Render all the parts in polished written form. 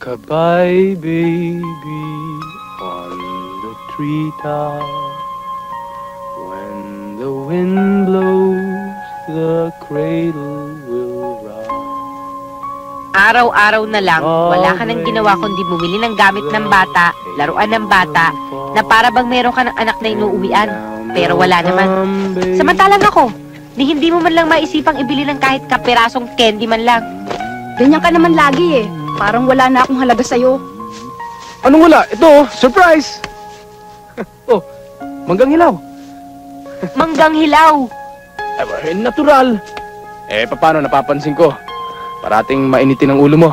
Rock-a-bye, baby, on the treetop. When the wind blows, the cradle will rock. Araw-araw na lang, wala ka nang ginawa kundi bumili ng gamit ng bata, laruan ng bata, na para bang meron ka ng anak na inuuwian. Pero wala naman. Samantalang ako, hindi mo man lang maisipang ibili ng kahit kapirasong candy man lang. Ganyan ka naman lagi eh. Parang wala na akong halaga sa'yo. Anong wala? Ito, surprise! Oh, manggang hilaw. Manggang hilaw. Natural. Paano napapansin ko? Parating mainitin ang ulo mo.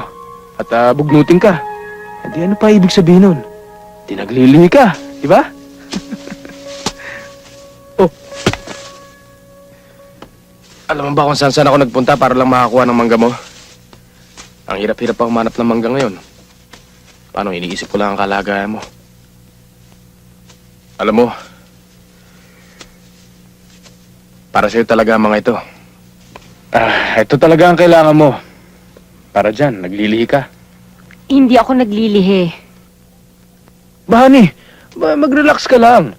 At bugnutin ka. Di ano pa ibig sabihin nun? Di naglilihi ka, di ba? Oh. Alam mo ba kung saan ako nagpunta para lang makakuha ng mangga mo? Ang hirap-hirap pa humanap ng mangga ngayon. Paano, iniisip ko lang ang kalagayan mo. Alam mo, para sa'yo talaga ang mga ito. Ito talaga ang kailangan mo. Para dyan, naglilihi ka. Hindi ako naglilihi. Bahani, mag-relax ka lang.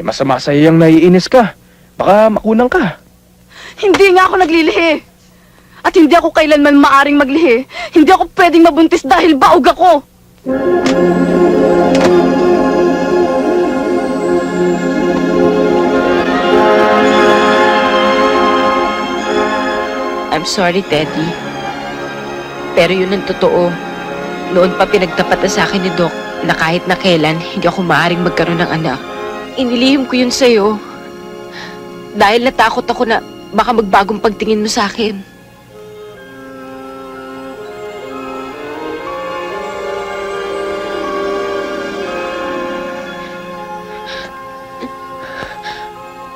Masama sa'yo yung naiinis ka. Baka makunang ka. Hindi nga ako naglilihi. At hindi ako kailanman maaring maglihi. Hindi ako pwedeng mabuntis dahil baog ako. I'm sorry, Teddy. Pero yun ang totoo. Noon pa pinagtapat na sa akin ni Doc na kahit na kailan, hindi ako maaaring magkaroon ng anak. Inilihim ko yun sa'yo. Dahil natakot ako na baka magbagong pagtingin mo sa akin.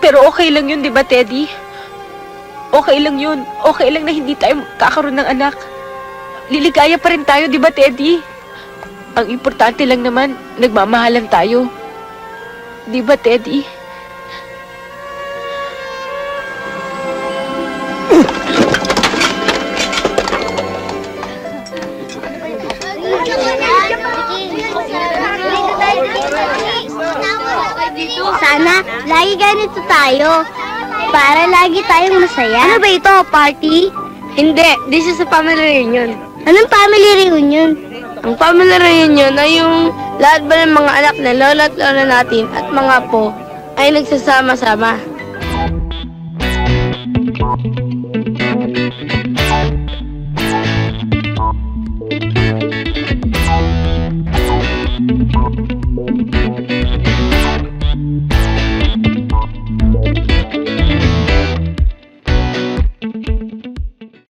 Pero okay lang yun, di ba, Teddy? Okay lang yun. Okay lang na hindi tayo kakaroon ng anak. Liligaya pa rin tayo, di ba, Teddy? Ang importante lang naman, nagmamahalan tayo. Di ba, Teddy? Sana lagi ganito tayo. Para lagi tayong masaya. Ano ba ito? Party? Hindi, this is a family reunion. Anong family reunion? Ang family reunion ay yung lahat ba ng mga anak na lola at lola natin at mga apo ay nagsasama-sama.